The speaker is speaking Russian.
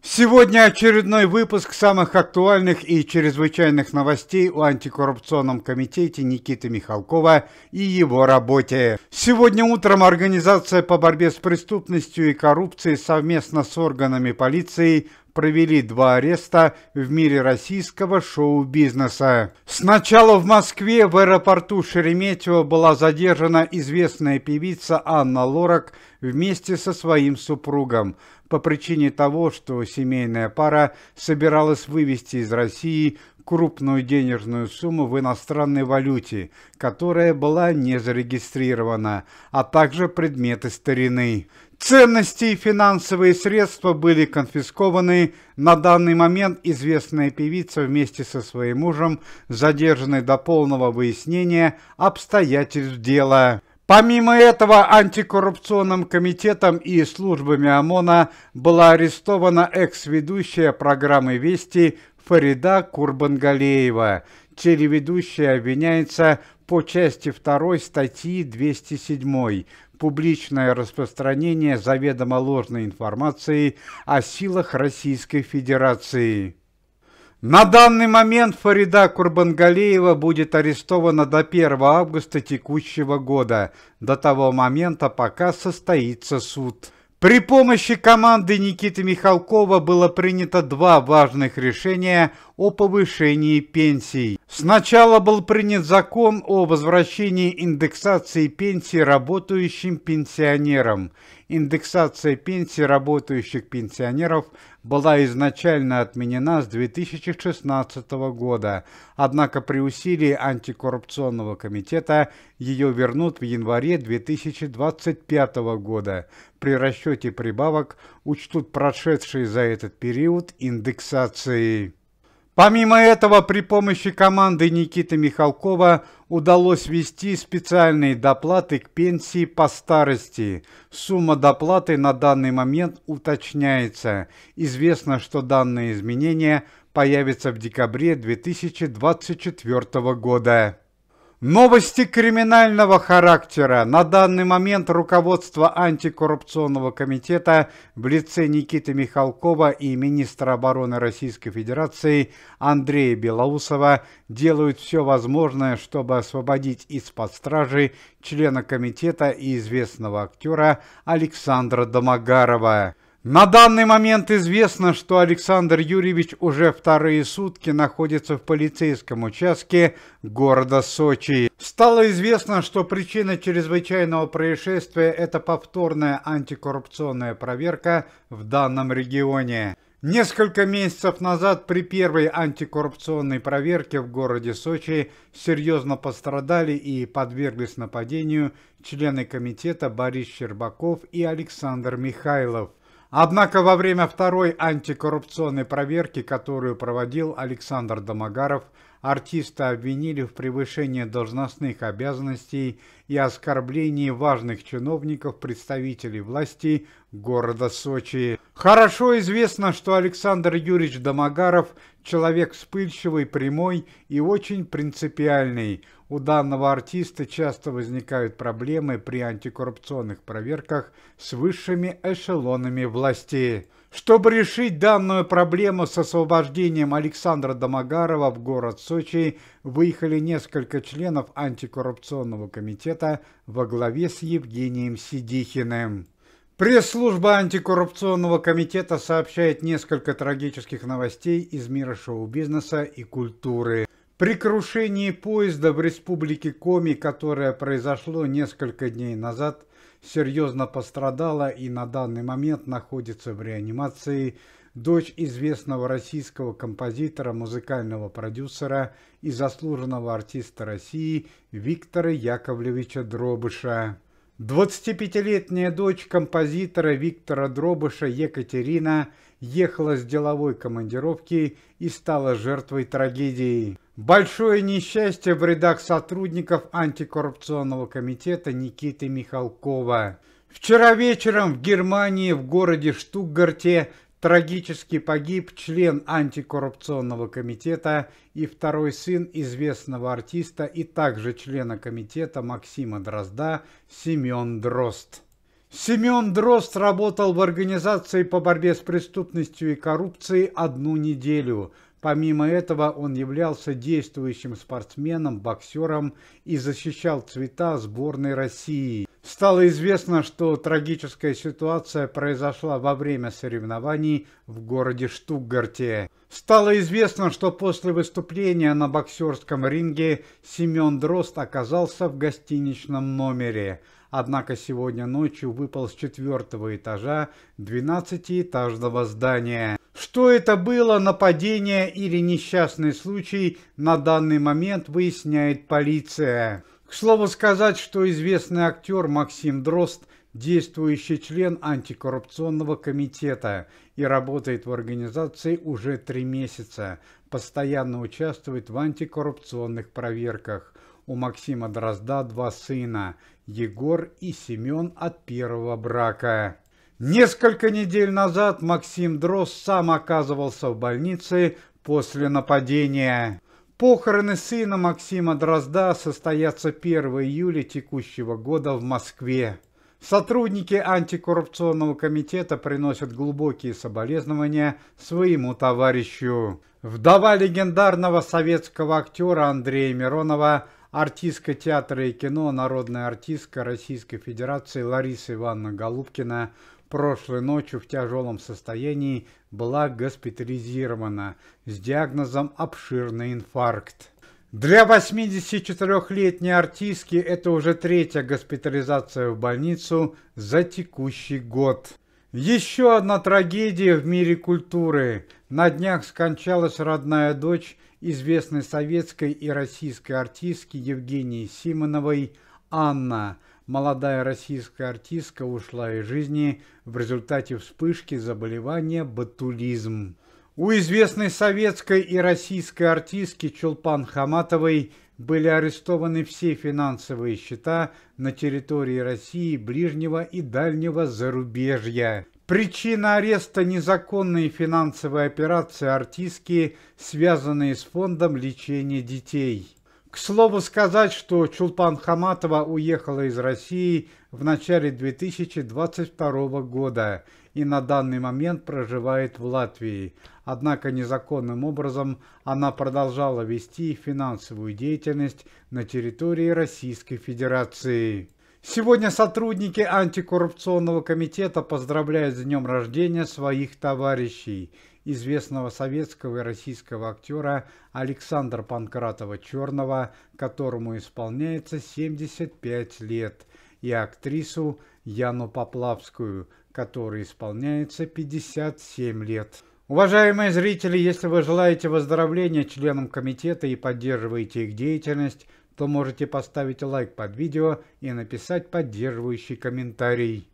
Сегодня очередной выпуск самых актуальных и чрезвычайных новостей о антикоррупционном комитете Никиты Михалкова и его работе. Сегодня утром Организация по борьбе с преступностью и коррупцией совместно с органами полиции провели 2 ареста в мире российского шоу-бизнеса. Сначала в Москве в аэропорту Шереметьево была задержана известная певица Анна Лорак вместе со своим супругом по причине того, что семейная пара собиралась вывести из России крупную денежную сумму в иностранной валюте, которая была не зарегистрирована, а также предметы старины. Ценности и финансовые средства были конфискованы. На данный момент известная певица вместе со своим мужем задержаны до полного выяснения обстоятельств дела. Помимо этого, антикоррупционным комитетом и службами ОМОНа была арестована экс-ведущая программы «Вести» Фарида Курбангалеева. Телеведущая обвиняется по части 2 статьи 207 «Публичное распространение заведомо ложной информации о силах Российской Федерации». На данный момент Фарида Курбангалеева будет арестована до 1 августа текущего года, до того момента, пока состоится суд. При помощи команды Никиты Михалкова было принято 2 важных решения о повышении пенсий. Сначала был принят закон о возвращении индексации пенсий работающим пенсионерам. Индексация пенсий работающих пенсионеров была изначально отменена с 2016 года, однако при усилии антикоррупционного комитета ее вернут в январе 2025 года. При расчете прибавок учтут прошедшие за этот период индексации. Помимо этого, при помощи команды Никиты Михалкова удалось ввести специальные доплаты к пенсии по старости. Сумма доплаты на данный момент уточняется. Известно, что данные изменения появятся в декабре 2024 года. Новости криминального характера. На данный момент руководство антикоррупционного комитета в лице Никиты Михалкова и министра обороны Российской Федерации Андрея Белоусова делают все возможное, чтобы освободить из-под стражи члена комитета и известного актера Александра Домогарова. На данный момент известно, что Александр Юрьевич уже 2 сутки находится в полицейском участке города Сочи. Стало известно, что причина чрезвычайного происшествия – это повторная антикоррупционная проверка в данном регионе. Несколько месяцев назад при первой антикоррупционной проверке в городе Сочи серьезно пострадали и подверглись нападению члены комитета Борис Щербаков и Александр Михайлов. Однако во время 2-й антикоррупционной проверки, которую проводил Александр Домогаров, артиста обвинили в превышении должностных обязанностей и оскорблении важных чиновников, представителей власти города Сочи. Хорошо известно, что Александр Юрьевич Домогаров – человек вспыльчивый, прямой и очень принципиальный. У данного артиста часто возникают проблемы при антикоррупционных проверках с высшими эшелонами власти. Чтобы решить данную проблему с освобождением Александра Домогарова в город Сочи, выехали несколько членов антикоррупционного комитета во главе с Евгением Сидихиным. Пресс-служба антикоррупционного комитета сообщает несколько трагических новостей из мира шоу-бизнеса и культуры. При крушении поезда в республике Коми, которое произошло несколько дней назад, серьезно пострадала и на данный момент находится в реанимации дочь известного российского композитора, музыкального продюсера и заслуженного артиста России Виктора Яковлевича Дробыша. 25-летняя дочь композитора Виктора Дробыша Екатерина ехала с деловой командировки и стала жертвой трагедии. Большое несчастье в рядах сотрудников антикоррупционного комитета Никиты Михалкова. Вчера вечером в Германии, в городе Штутгарте, трагически погиб член антикоррупционного комитета и 2-й сын известного артиста и также члена комитета Максима Дрозда Семен Дрозд. Семен Дрозд работал в организации по борьбе с преступностью и коррупцией 1 неделю. Помимо этого, он являлся действующим спортсменом, боксером и защищал цвета сборной России. Стало известно, что трагическая ситуация произошла во время соревнований в городе Штутгарте. Стало известно, что после выступления на боксерском ринге Семен Дрозд оказался в гостиничном номере. Однако сегодня ночью выпал с 4-го этажа 12-этажного здания. Что это было, нападение или несчастный случай, на данный момент выясняет полиция. К слову сказать, что известный актер Максим Дрозд – действующий член антикоррупционного комитета и работает в организации уже 3 месяца, постоянно участвует в антикоррупционных проверках. У Максима Дрозда 2 сына – Егор и Семен от первого брака. Несколько недель назад Максим Дрозд сам оказывался в больнице после нападения. Похороны сына Максима Дрозда состоятся 1 июля текущего года в Москве. Сотрудники антикоррупционного комитета приносят глубокие соболезнования своему товарищу. Вдова легендарного советского актера Андрея Миронова, артистка театра и кино, народная артистка Российской Федерации Лариса Ивановна Голубкина прошлой ночью в тяжелом состоянии была госпитализирована с диагнозом обширный инфаркт. Для 84-летней артистки это уже 3-я госпитализация в больницу за текущий год. Еще одна трагедия в мире культуры. На днях скончалась родная дочь известной советской и российской артистки Евгении Симоновой Анна. Молодая российская артистка ушла из жизни в результате вспышки заболевания ботулизм. У известной советской и российской артистки Чулпан Хаматовой были арестованы все финансовые счета на территории России, ближнего и дальнего зарубежья. Причина ареста – незаконные финансовые операции артистки, связанные с фондом лечения детей. К слову сказать, что Чулпан Хаматова уехала из России в начале 2022 года и на данный момент проживает в Латвии. Однако незаконным образом она продолжала вести финансовую деятельность на территории Российской Федерации. Сегодня сотрудники антикоррупционного комитета поздравляют с днем рождения своих товарищей, известного советского и российского актера Александра Панкратова-Черного, которому исполняется 75 лет, и актрису Яну Поплавскую, которой исполняется 57 лет. Уважаемые зрители, если вы желаете выздоровления членам комитета и поддерживаете их деятельность, то можете поставить лайк под видео и написать поддерживающий комментарий.